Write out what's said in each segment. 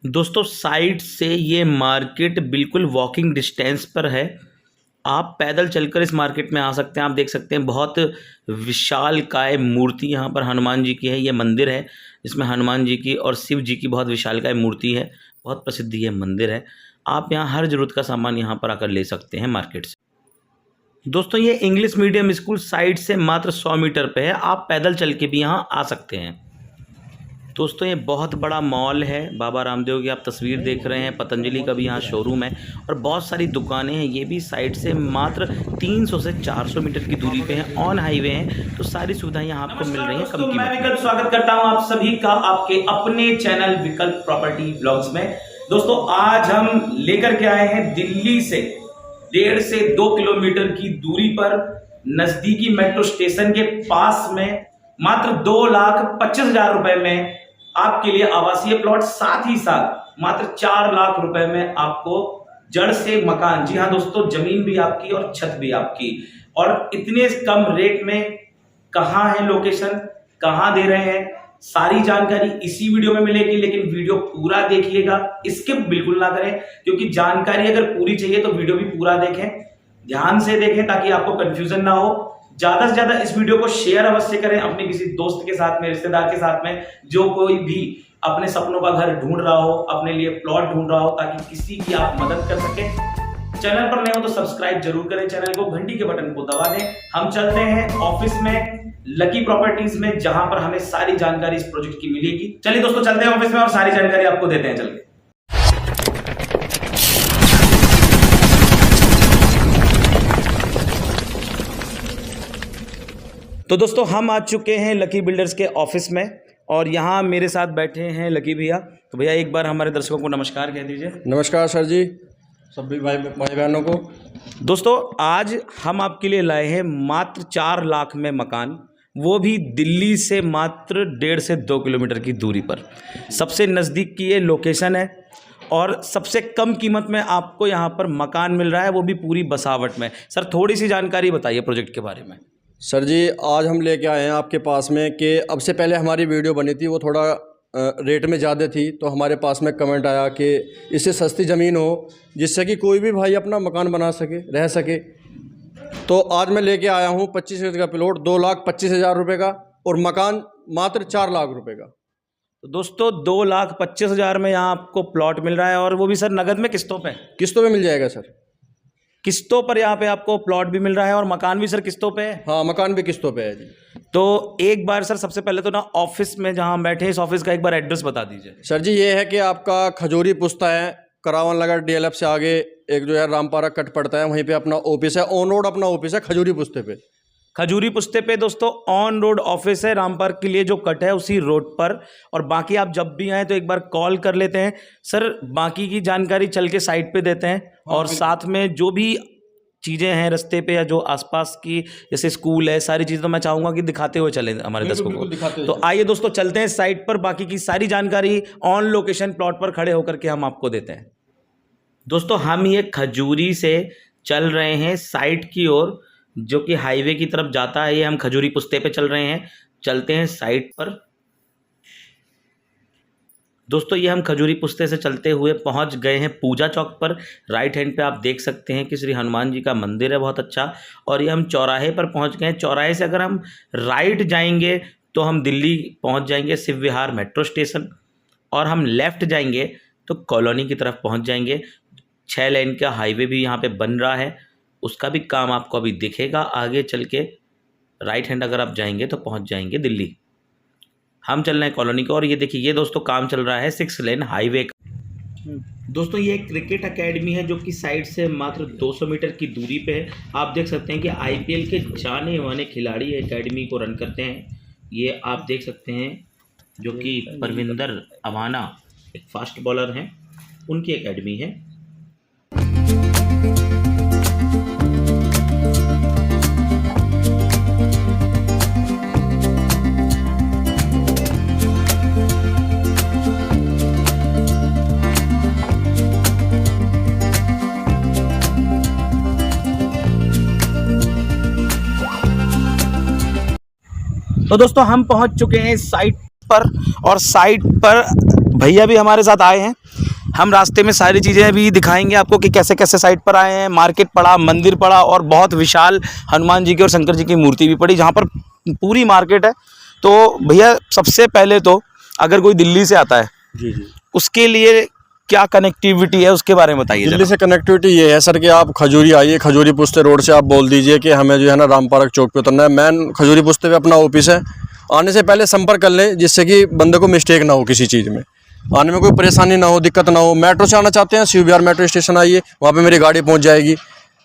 दोस्तों साइट से ये मार्केट बिल्कुल वॉकिंग डिस्टेंस पर है। आप पैदल चलकर इस मार्केट में आ सकते हैं। आप देख सकते हैं बहुत विशालकाय मूर्ति यहाँ पर हनुमान जी की है। ये मंदिर है जिसमें हनुमान जी की और शिव जी की बहुत विशालकाय मूर्ति है। बहुत प्रसिद्ध ये मंदिर है। आप यहाँ हर ज़रूरत का सामान यहाँ पर आकर ले सकते हैं मार्केट से। दोस्तों ये इंग्लिश मीडियम स्कूल साइट से मात्र 100 मीटर पे है। आप पैदल चल के भी यहाँ आ सकते हैं। दोस्तों ये बहुत बड़ा मॉल है। बाबा रामदेव की आप तस्वीर देख रहे हैं। पतंजलि का भी यहाँ शोरूम है और बहुत सारी दुकानें हैं। ये भी साइट से मात्र 300 से 400 मीटर की दूरी पे हैं। ऑन हाईवे हैं तो सारी सुविधाएं यहाँ आपको मिल रही हैं कम कीमत में। मैं विकल्प स्वागत करता हूँ आप सभी का आपके अपने चैनल विकल्प प्रॉपर्टी ब्लॉग्स में। दोस्तों आज हम लेकर के आए हैं दिल्ली से 1.5 से 2 किलोमीटर की दूरी पर नजदीकी मेट्रो स्टेशन के पास में मात्र 2,25,000 रुपए में आपके लिए आवासीय प्लॉट, साथ ही साथ मात्र 4 लाख रुपए में आपको जड़ से मकान। जी हाँ दोस्तों, जमीन भी आपकी और छत भी आपकी। और इतने कम रेट में कहाँ है लोकेशन, कहाँ दे रहे हैं, सारी जानकारी इसी वीडियो में मिलेगी। लेकिन वीडियो पूरा देखिएगा, स्किप बिल्कुल ना करें, क्योंकि जानकारी अगर पूरी चाहिए तो वीडियो भी पूरा देखें, ध्यान से देखें ताकि आपको कंफ्यूजन ना हो। ज्यादा से ज्यादा इस वीडियो को शेयर अवश्य करें अपने किसी दोस्त के साथ में, रिश्तेदार के साथ में, जो कोई भी अपने सपनों का घर ढूंढ रहा हो, अपने लिए प्लॉट ढूंढ रहा हो, ताकि किसी की आप मदद कर सके। चैनल पर नए हो तो सब्सक्राइब जरूर करें चैनल को, घंटी के बटन को दबा दें। हम चलते हैं ऑफिस में लकी प्रॉपर्टीज में, जहां पर हमें सारी जानकारी इस प्रोजेक्ट की मिलेगी। चलिए दोस्तों चलते हैं ऑफिस में और सारी जानकारी आपको देते हैं। चलिए तो दोस्तों हम आ चुके हैं लकी बिल्डर्स के ऑफिस में और यहाँ मेरे साथ बैठे हैं लकी भैया। तो भैया एक बार हमारे दर्शकों को नमस्कार कह दीजिए। नमस्कार सर जी, सभी भाई बहनों को। दोस्तों आज हम आपके लिए लाए हैं मात्र 4 लाख में मकान, वो भी दिल्ली से मात्र 1.5 से 2 किलोमीटर की दूरी पर। सबसे नज़दीक की ये लोकेशन है और सबसे कम कीमत में आपको यहाँ पर मकान मिल रहा है, वो भी पूरी बसावट में। सर थोड़ी सी जानकारी बताइए प्रोजेक्ट के बारे में। सर जी आज हम लेके आए हैं आपके पास में कि अब से पहले हमारी वीडियो बनी थी, वो थोड़ा रेट में ज़्यादा थी, तो हमारे पास में कमेंट आया कि इससे सस्ती ज़मीन हो जिससे कि कोई भी भाई अपना मकान बना सके, रह सके। तो आज मैं लेके आया हूँ 25 एकड़ का प्लॉट, 2,25,000 रुपये का, और मकान मात्र 4 लाख रुपये का। तो दोस्तों 2,25,000 में यहाँ आपको प्लॉट मिल रहा है, और वो भी सर नगद में, किस्तों पे? किस्तों पे मिल जाएगा सर, किस्तों पर यहाँ पे आपको प्लॉट भी मिल रहा है और मकान भी सर किस्तों पे है। हाँ मकान भी किस्तों पे है जी। तो एक बार सर सबसे पहले तो ना ऑफिस में जहाँ हम बैठे हैं, इस ऑफिस का एक बार एड्रेस बता दीजिए। सर जी ये है कि आपका खजूरी पुस्ता है, करावन नगर DLF से आगे एक जो है रामपारा कट पड़ता है, वहीं पे अपना ऑफिस है। ऑन रोड अपना ऑफिस है खजूरी पुस्ते पे। खजूरी पुस्ते पे दोस्तों ऑन रोड ऑफिस है, राम पार्क के लिए जो कट है उसी रोड पर। और बाकी आप जब भी आए तो एक बार कॉल कर लेते हैं सर, बाकी की जानकारी चल के साइट पे देते हैं। और साथ में जो भी चीज़ें हैं रास्ते पे या जो आसपास की जैसे स्कूल है, सारी चीज़ें तो मैं चाहूँगा कि दिखाते हुए चलें हमारे दर्शकों को। तो आइए दोस्तों चलते हैं साइट पर, बाकी की सारी जानकारी ऑन लोकेशन प्लॉट पर खड़े होकर के हम आपको देते हैं। दोस्तों हम ये खजूरी से चल रहे हैं साइट की ओर, जो कि हाईवे की तरफ जाता है। ये हम खजूरी पुस्ते पे चल रहे हैं, चलते हैं साइट पर। दोस्तों ये हम खजूरी पुस्ते से चलते हुए पहुंच गए हैं पूजा चौक पर। राइट हैंड पे आप देख सकते हैं कि श्री हनुमान जी का मंदिर है, बहुत अच्छा। और ये हम चौराहे पर पहुंच गए हैं। चौराहे से अगर हम राइट जाएंगे तो हम दिल्ली पहुंच जाएंगे, शिव विहार मेट्रो स्टेशन। और हम लेफ़्ट जाएंगे तो कॉलोनी की तरफ पहुंच जाएंगे। 6 लेन का हाईवे भी यहाँ पे बन रहा है, उसका भी काम आपको अभी दिखेगा आगे चल के। राइट हैंड अगर आप जाएंगे तो पहुँच जाएंगे दिल्ली। हम चल रहे हैं कॉलोनी को। और ये देखिए ये दोस्तों काम चल रहा है 6 लेन हाईवे का। दोस्तों ये एक क्रिकेट एकेडमी है जो कि साइड से मात्र 200 मीटर की दूरी पे है। आप देख सकते हैं कि IPL के जाने माने खिलाड़ी एकेडमी को रन करते हैं। ये आप देख सकते हैं जो कि परविंदर अवाना एक फास्ट बॉलर हैं, उनकी एकेडमी है। तो दोस्तों हम पहुंच चुके हैं साइट पर, और साइट पर भैया भी हमारे साथ आए हैं, हम रास्ते में सारी चीज़ें भी दिखाएंगे आपको कि कैसे कैसे साइट पर आए हैं। मार्केट पड़ा, मंदिर पड़ा और बहुत विशाल हनुमान जी की और शंकर जी की मूर्ति भी पड़ी, जहाँ पर पूरी मार्केट है। तो भैया सबसे पहले तो अगर कोई दिल्ली से आता है जी जी, उसके लिए क्या कनेक्टिविटी है उसके बारे में बताइए। दिल्ली से कनेक्टिविटी ये है सर कि आप खजूरी आइए, खजूरी पुश्ते रोड से आप बोल दीजिए कि हमें जो है ना राम पार्क चौक पे उतरना है। मैन खजूरी पुश्ते पे अपना ऑफिस है, आने से पहले संपर्क कर लें जिससे कि बंदे को मिस्टेक ना हो, किसी चीज़ में आने में कोई परेशानी ना हो, दिक्कत ना हो। मेट्रो से आना चाहते हैं, शिव विहार मेट्रो स्टेशन आइए, वहाँ पे मेरी गाड़ी पहुँच जाएगी।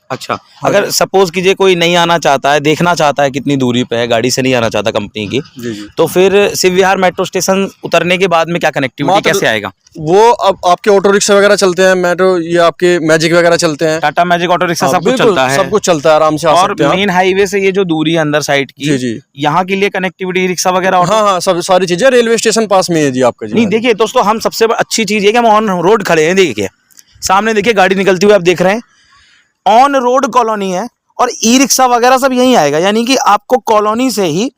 अच्छा, अगर सपोज कीजिए कोई नहीं आना चाहता है, देखना चाहता है कितनी दूरी पे है, गाड़ी से नहीं आना चाहता कंपनी की, जी जी, तो फिर शिव विहार मेट्रो स्टेशन उतरने के बाद में क्या कनेक्टिविटी कैसे आएगा? वो अब आपके ऑटो रिक्शा वगैरह चलते हैं, मेट्रो, ये आपके मैजिक वगैरह चलते हैं, टाटा मैजिक, ऑटो रिक्शा, सब कुछ बिल्कुल, चलता है, सब कुछ चलता है, आराम से आ और सकते हैं आप। मेन हाईवे से ये जो दूरी है अंदर साइड की, जी जी, यहाँ के लिए कनेक्टिविटी रिक्शा वगैरह ऑटो? हाँ हाँ, सब सारी चीजें रेलवे स्टेशन पास में है जी आपका जी। नहीं देखिए दोस्तों, हम सबसे अच्छी चीज़ है कि हम ऑन रोड खड़े हैं। देखिए सामने देखिए गाड़ी निकलती हुई आप देख रहे हैं, ऑन रोड कॉलोनी है और ई रिक्शा वगैरह सब यहीं आएगा, यानी कि आपको कॉलोनी से ही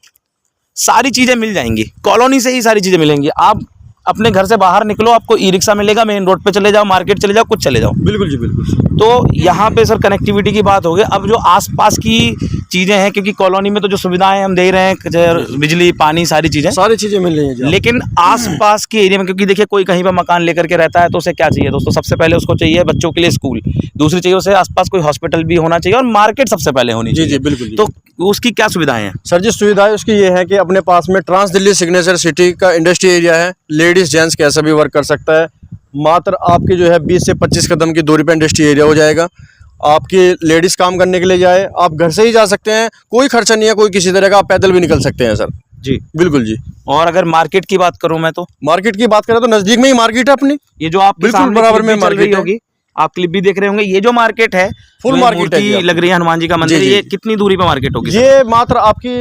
सारी चीज़ें मिल जाएंगी, कॉलोनी से ही सारी चीज़ें मिलेंगी। आप अपने घर से बाहर निकलो, आपको ई रिक्शा मिलेगा, मेन रोड पे चले जाओ, मार्केट चले जाओ, कुछ चले जाओ। बिल्कुल जी, बिल्कुल। तो यहाँ पे सर कनेक्टिविटी की बात हो गई। अब जो आसपास की चीज़ें हैं, क्योंकि कॉलोनी में तो जो सुविधाएं हम दे रहे हैं, बिजली, पानी, सारी चीज़ें मिल रही हैं जी। लेकिन आसपास के एरिया में, क्योंकि देखिए कोई कहीं पर मकान लेकर के रहता है तो उसे क्या चाहिए दोस्तों? सबसे पहले उसको चाहिए बच्चों के लिए स्कूल, दूसरी चाहिए उसे आसपास कोई हॉस्पिटल भी होना चाहिए, और मार्केट सबसे पहले होनी जी चाहिए। जी, बिल्कुल जी। तो उसकी क्या सुविधाएं हैं? सर जी, सुविधाएं उसकी ये है कि अपने पास में ट्रांस दिल्ली सिग्नेचर सिटी का इंडस्ट्री एरिया है, लेडीज जेंट्स कैसा भी वर्क कर सकता है। मात्र आपकी जो है 20 से 25 कदम की दूरी पे इंडस्ट्री एरिया हो जाएगा। आपकी लेडीज काम करने के लिए जाए, आप घर से ही जा सकते हैं, कोई खर्चा नहीं है कोई किसी तरह का, आप पैदल भी निकल सकते हैं सर जी। बिल्कुल जी। और अगर मार्केट की बात करूं मैं, तो मार्केट की बात करें तो नजदीक में ही मार्केट है अपनी, ये जो आप बिल्कुल बराबर में मार्केट है। होगी, आप क्लिप भी देख रहे होंगे, ये जो मार्केट है, फुल जो मार्केट है मूर्ति जी लग रही है हनुमान जी का मंदिर, जी, जी। ये कितनी दूरी पे मार्केट होगी? ये मात्र आपकी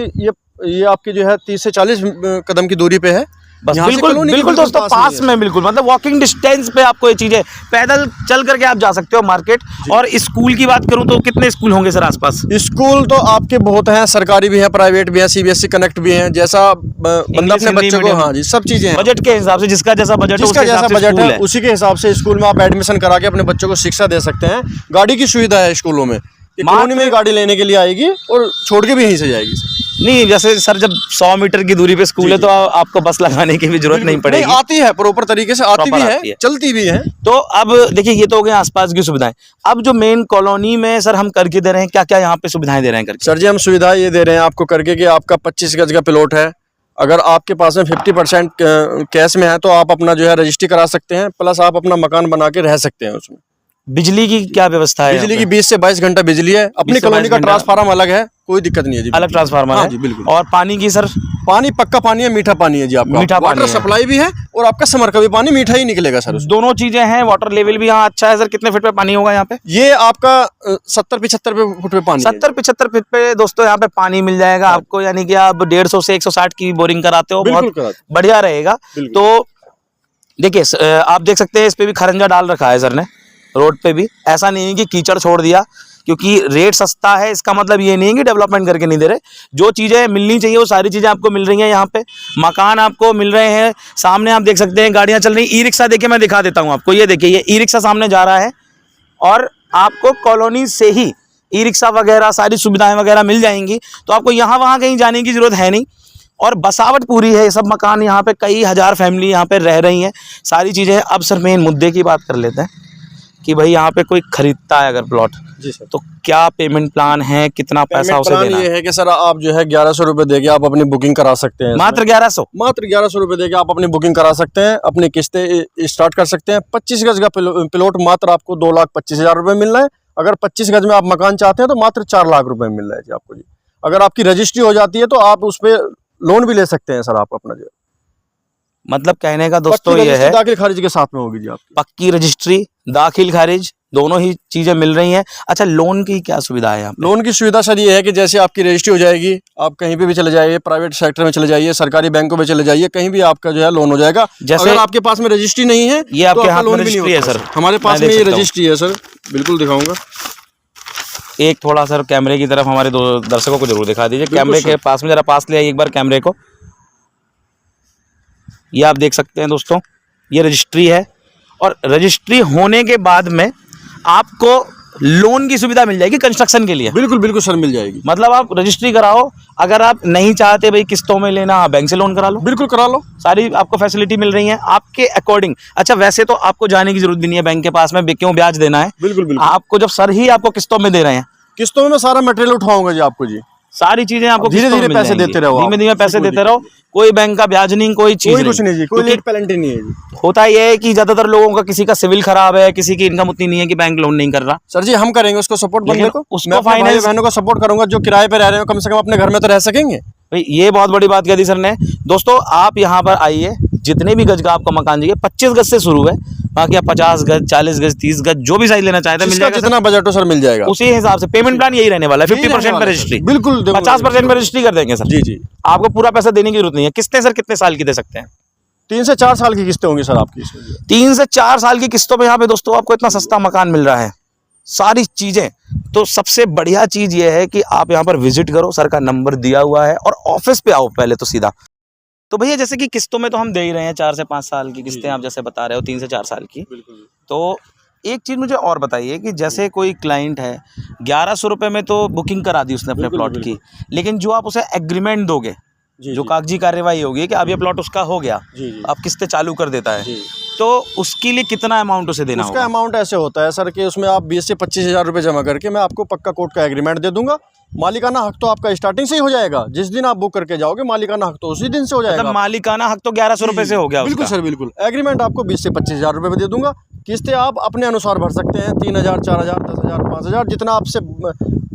ये आपकी जो है 30 से 40 कदम की दूरी पे है, बस यहाँ से बिल्कुल कॉलोनी के बिल्कुल दोस्तों पास में में, बिल्कुल मतलब वॉकिंग डिस्टेंस पे आपको ये चीजें, पैदल चल करके आप जा सकते हो मार्केट। और स्कूल की बात करूं तो कितने स्कूल होंगे सर आसपास? स्कूल तो आपके बहुत हैं, सरकारी भी हैं, प्राइवेट भी हैं, सीबीएसई कनेक्ट भी हैं, जैसा बंदा अपने बच्चों को, हाँ जी, सब चीजें हैं। बजट के हिसाब से, जिसका जैसा बजट हो, जिसका जैसा बजट है उसी के हिसाब से स्कूल में आप एडमिशन करा के अपने बच्चों को शिक्षा दे सकते हैं। गाड़ी की सुविधा है स्कूलों में, कॉलोनी में ही गाड़ी लेने के लिए आएगी और छोड़ के भी यहीं से जाएगी। नहीं, जैसे सर जब 100 मीटर की दूरी पे स्कूल है तो आपको बस लगाने की भी जरूरत नहीं पड़ेगी। नहीं, आती है प्रॉपर तरीके से, आती भी है, चलती भी है। तो अब देखिए, ये तो हो गए आसपास की सुविधाएं। अब जो मेन कॉलोनी में सर हम करके दे रहे हैं, क्या क्या यहाँ पे सुविधाएं दे रहे हैं करके? सर जी, हम सुविधा ये दे रहे हैं आपको करके कि आपका 25 गज का प्लॉट है, अगर आपके पास में 50% कैश में है तो आप अपना जो है रजिस्ट्री करा सकते हैं, प्लस आप अपना मकान बना के रह सकते हैं उसमें। बिजली की क्या व्यवस्था है? बिजली की 20 से 22 घंटा बिजली है, अपनी कॉलोनी का ट्रांसफार्मर अलग है, कोई दिक्कत नहीं है जी, अलग ट्रांसफार्मर है जी बिल्कुल। और पानी की सर? पानी पक्का पानी है, मीठा पानी है जी आपका, मीठा वाटर सप्लाई भी है और आपका समर का भी पानी मीठा ही निकलेगा सर। दोनों चीजें हैं, वाटर लेवल भी यहाँ अच्छा है सर। कितने फीट पे पानी होगा यहाँ पे? ये आपका 70-75 फुट पे पानी, 70-75 फीट पे दोस्तों यहाँ पे पानी मिल जाएगा आपको, यानी कि आप 150 से 160 की बोरिंग कराते हो, बहुत बढ़िया रहेगा। तो देखिए आप देख सकते हैं, इस पे भी खरंजा डाल रखा है सर ने, रोड पे भी। ऐसा नहीं है कि कीचड़ छोड़ दिया, क्योंकि रेट सस्ता है इसका मतलब ये नहीं है कि डेवलपमेंट करके नहीं दे रहे। जो चीज़ें मिलनी चाहिए वो सारी चीज़ें आपको मिल रही हैं यहाँ पे, मकान आपको मिल रहे हैं। सामने आप देख सकते हैं गाड़ियाँ चल रही। ई रिक्शा देखिए, मैं दिखा देता हूँ आपको, ये देखिए, ये ई रिक्शा सामने जा रहा है और आपको कॉलोनी से ही ई रिक्शा वगैरह सारी सुविधाएँ वगैरह मिल जाएंगी, तो आपको यहाँ वहाँ कहीं जाने की ज़रूरत है नहीं। और बसावट पूरी है, सब मकान यहाँ पे कई हज़ार फैमिली यहाँ पे रह रही हैं, सारी चीज़ें। अब सर मेन मुद्दे की बात कर लेते हैं कि भाई यहाँ पे कोई खरीदता है अगर प्लॉट, जी सर, तो क्या पेमेंट प्लान है, कितना पैसा उसे देना है? ये है कि सर आप जो है 1100 रुपये देके आप अपनी बुकिंग करा सकते हैं। मात्र 1100? मात्र 1100 रुपये देके आप अपनी बुकिंग करा सकते हैं, अपनी किस्तें स्टार्ट कर सकते हैं। 25 गज का प्लॉट मात्र आपको 2,25,000 रुपये मिल रहा है। अगर 25 गज में आप मकान चाहते हैं तो मात्र 4 लाख रुपए मिल रहा है जी आपको जी। अगर आपकी रजिस्ट्री हो जाती है तो आप उस पर लोन भी ले सकते हैं सर, आप अपना जो, मतलब कहने का दोस्तों ये है, दाखिल खारिज के साथ में होगी जी आपकी। पक्की रजिस्ट्री, दाखिल खारिज दोनों ही चीजें मिल रही हैं। अच्छा, लोन की क्या सुविधा है यहाँ पे? लोन की सुविधा सर ये है कि जैसे आपकी रजिस्ट्री हो जाएगी, आप कहीं पे भी चले जाइए, प्राइवेट सेक्टर में चले जाइए, सरकारी बैंकों में चले जाइए, कहीं भी आपका जो है लोन हो जाएगा। जैसे अगर आपके पास में रजिस्ट्री नहीं है, ये आपके हाथ में रजिस्ट्री है सर? हमारे पास में ये रजिस्ट्री है सर, बिल्कुल दिखाऊंगा। एक थोड़ा सर कैमरे की तरफ हमारे दर्शकों को जरूर दिखा दीजिए, कैमरे के पास में, जरा पास ले आइए एक बार कैमरे को। ये आप देख सकते हैं दोस्तों, ये रजिस्ट्री है, और रजिस्ट्री होने के बाद में आपको लोन की सुविधा मिल जाएगी कंस्ट्रक्शन के लिए। बिल्कुल बिल्कुल सर, मिल जाएगी। मतलब आप रजिस्ट्री कराओ, अगर आप नहीं चाहते भाई किस्तों में लेना, आप बैंक से लोन करा लो, बिल्कुल करा लो, सारी आपको फैसिलिटी मिल रही है आपके अकॉर्डिंग। अच्छा, वैसे तो आपको जाने की जरूरत भी नहीं है बैंक के पास में, क्यों ब्याज देना है। बिल्कुल बिल्कुल, आपको जब सर ही आपको किस्तों में दे रहे हैं, किस्तों में मैं सारा मटेरियल उठाऊंगा जी आपको जी, सारी चीजें आपको धीरे धीरे पैसे देते रहो, धीमे धीमे पैसे देते रहो, कोई बैंक का ब्याज नहीं, कोई चीज कोई कुछ नहीं जी, कोई क्योंकि लेट पेनल्टी नहीं है जी। होता यह है कि ज्यादातर लोगों का किसी का सिविल खराब है, किसी की इनकम उतनी नहीं है कि बैंक लोन नहीं कर रहा। सर जी हम करेंगे उसको सपोर्ट, बंदे को, उसको मैं अपने भाई फाइनेंस बहनों को सपोर्ट करूंगा जो किराए पे रह रहे हो, कम से कम अपने घर में तो रह सकेंगे। भाई ये बहुत बड़ी बात कह दी सर ने। दोस्तों आप यहाँ पर आइए, जितने भी गज का आपको मकान चाहिए, 25 गज से शुरू है, बाकी आप 50 गज, 40 गज, 30 गज, जो भी साइज लेना चाहते हैं मिल जाएगा। जितना बजट हो सर मिल जाएगा, उसी हिसाब से पेमेंट प्लान यही रहने वाला है, 50% पे रजिस्ट्री, बिल्कुल 50% पे रजिस्ट्री कर देंगे सर जी जी। आपको पूरा पैसा देने की जरूरत नहीं है। किस्तें सर कितने साल की दे सकते हैं? 3 से 4 साल की किस्तें होंगी सर आपकी इसमें। 3 से 4 साल की किस्तों में यहाँ पे दोस्तों आपको इतना सस्ता मकान मिल रहा है, सारी चीजें। तो सबसे बढ़िया चीज ये है कि आप यहाँ पर विजिट करो, सर का नंबर दिया हुआ है, और ऑफिस पे आओ पहले तो सीधा। तो भैया जैसे कि किस्तों में तो हम दे ही रहे हैं, 4 से 5 साल की किस्तें आप जैसे बता रहे हो, 3 से 4 साल की। तो एक चीज मुझे और बताइए कि जैसे कोई क्लाइंट है, 1100 रुपये में तो बुकिंग करा दी उसने अपने प्लॉट की, लेकिन जो आप उसे एग्रीमेंट दोगे, जो कागजी कार्यवाही होगी कि अब ये प्लॉट उसका हो गया, अब किस्तें चालू कर देता है, तो उसके लिए कितना अमाउंट उसे देना होगा? उसका अमाउंट ऐसे होता है सर कि उसमें आप 20 से 25 हज़ार रुपये जमा करके मैं आपको पक्का कोर्ट का एग्रीमेंट दे दूंगा। मालिकाना हक तो आपका स्टार्टिंग से ही हो जाएगा, जिस दिन आप बुक करके जाओगे मालिकाना हक तो उसी दिन से हो जाएगा। मतलब मालिकाना हक तो 1100 रुपये से हो गया। बिल्कुल सर बिल्कुल। एग्रीमेंट आपको 20 से 25 हज़ार रुपये में दे दूंगा। किस्तें आप अपने अनुसार भर सकते हैं, 3000, 4000, 10,000, 5,000, जितना आपसे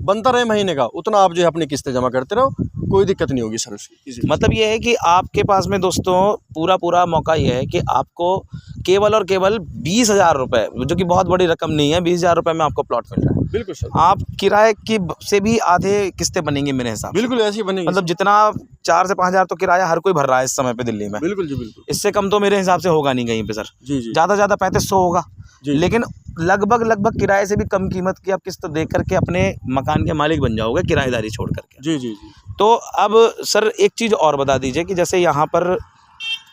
बनता रहे महीने का उतना आप जो है अपनी किस्तें जमा करते रहो, कोई दिक्कत नहीं होगी सर उसकी। मतलब ये है कि आपके पास में दोस्तों पूरा मौका ये है कि आपको केवल और केवल 20,000 रुपये, जो कि बहुत बड़ी रकम नहीं है, 20,000 रुपये में आपको प्लॉट मिल रहा है। बिल्कुल सर। आप किराए की से भी आधे किस्तें बनेंगी मेरे हिसाब से। बिल्कुल ऐसी बनेगी। मतलब जितना 4 से 5,000 तो किराया हर कोई भर रहा है इस समय पे दिल्ली में। बिल्कुल जी बिल्कुल। इससे कम तो मेरे हिसाब से होगा नहीं कहीं पे सर। जी जी। ज़्यादा 3500 होगा, लेकिन लगभग किराए से भी कम कीमत की आप किस्त दे करके अपने मकान के मालिक बन जाओगे, किराएदारी छोड़ करके। जी जी जी। तो अब सर एक चीज़ और बता दीजिए कि जैसे यहाँ पर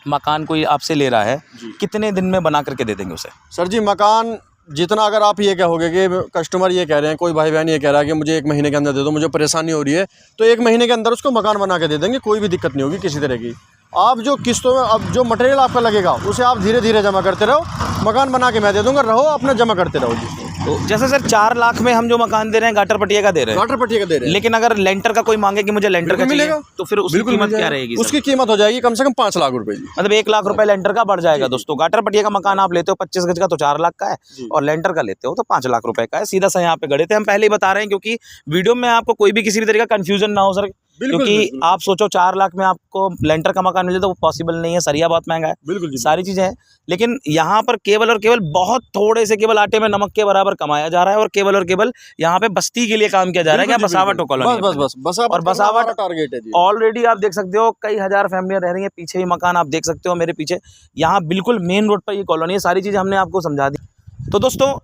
मकान कोई आपसे ले रहा है, कितने दिन में बना करके दे देंगे उसे? सर जी मकान जितना, अगर आप ये कहोगे कि कस्टमर ये कह रहे हैं, कोई भाई बहन ये कह रहा है कि मुझे 1 महीने के अंदर दे दो, मुझे परेशानी हो रही है, तो 1 महीने के अंदर उसको मकान बना के दे देंगे, कोई भी दिक्कत नहीं होगी किसी तरह की। आप जो किस्तों में अब जो मटेरियल आपका लगेगा उसे आप धीरे धीरे जमा करते रहो, मकान बना के मैं दे दूंगा, रहो अपना जमा करते रहो जी। तो जैसे सर 4 लाख में हम जो मकान दे रहे हैं गाटर पटिया का दे रहे हैं, गाटर पटिया का दे रहे हैं, लेकिन अगर लेंटर का कोई मांगे कि मुझे लेंटर का चाहिए, तो फिर उसकी कीमत क्या रहेगी? उसकी कीमत हो जाएगी कम से कम 5 लाख रुपए जी। मतलब 1 लाख रुपए लेंटर का बढ़ जाएगा दोस्तों। गाटर पटिया का मकान आप लेते हो 25 गज का तो 4 लाख का है, और लेंटर का लेते हो तो 5 लाख रुपए का है। सीधा सा यहाँ पे गड़े थे, हम पहले ही बता रहे हैं क्योंकि वीडियो में आपको कोई भी किसी भी तरीके का कंफ्यूजन ना हो सर, क्योंकि आप सोचो 4 लाख में आपको लेंटर का मकान मिल जाए तो वो पॉसिबल नहीं है, सरिया बहुत महंगा है। बिल्कुल जी। सारी चीजें हैं, लेकिन यहाँ पर केवल और केवल बहुत थोड़े से, केवल आटे में नमक के बराबर कमाया जा रहा है, और केवल यहाँ पे बस्ती के लिए काम किया जा रहा है। क्या बसावट हो कॉलोनी? बस और बसावट टारगेट है जी। ऑलरेडी आप देख सकते हो कई हजार फैमिलियां रह रही हैं, पीछे ही मकान आप देख सकते हो मेरे पीछे, यहाँ बिल्कुल मेन रोड पर ये कॉलोनी है। सारी चीजें हमने आपको समझा दी। तो दोस्तों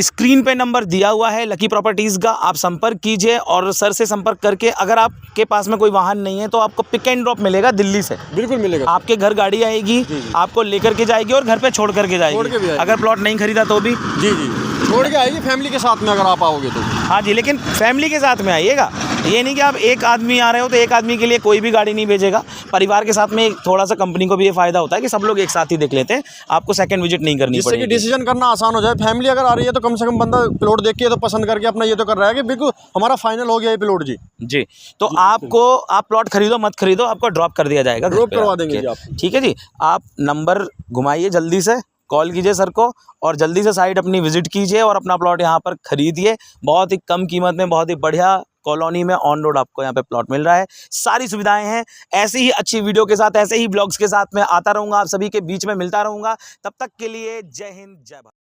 स्क्रीन पे नंबर दिया हुआ है लकी प्रॉपर्टीज़ का, आप संपर्क कीजिए, और सर से संपर्क करके अगर आपके पास में कोई वाहन नहीं है तो आपको पिक एंड ड्रॉप मिलेगा दिल्ली से। बिल्कुल मिलेगा। आपके घर गाड़ी आएगी, आपको लेकर के जाएगी और घर पे छोड़ करके जाएगी। अगर प्लॉट नहीं खरीदा तो भी जी छोड़ के आएगी फैमिली के साथ में, अगर आप आओगे तो। हाँ जी, लेकिन फैमिली के साथ में आइएगा, ये नहीं कि आप एक आदमी आ रहे हो तो एक आदमी के लिए कोई भी गाड़ी नहीं भेजेगा। परिवार के साथ में थोड़ा सा कंपनी को भी ये फायदा होता है कि सब लोग एक साथ ही देख लेते हैं, आपको सेकंड विजिट नहीं करनी पड़ेगी, जिससे कि डिसीजन करना आसान हो जाए। फैमिली अगर आ रही है तो कम से कम बंदा प्लॉट देख के तो पसंद करके अपना ये तो कर रहा है कि बिल्कुल हमारा फाइनल हो गया ये प्लॉट जी। तो आपको, आप प्लॉट खरीदो मत खरीदो, आपको ड्रॉप कर दिया जाएगा, ड्रॉप करवा देंगे जी आपको। ठीक है जी। आप नंबर घुमाइए, जल्दी से कॉल कीजिए सर को, और जल्दी से साइट अपनी विजिट कीजिए और अपना प्लॉट यहाँ पर खरीदिए। बहुत ही कम कीमत में, बहुत ही बढ़िया कॉलोनी में ऑन रोड आपको यहाँ पे प्लॉट मिल रहा है, सारी सुविधाएं हैं। ऐसी ही अच्छी वीडियो के साथ, ऐसे ही ब्लॉग्स के साथ मैं आता रहूँगा, आप सभी के बीच में मिलता रहूँगा। तब तक के लिए जय हिंद, जय भारत।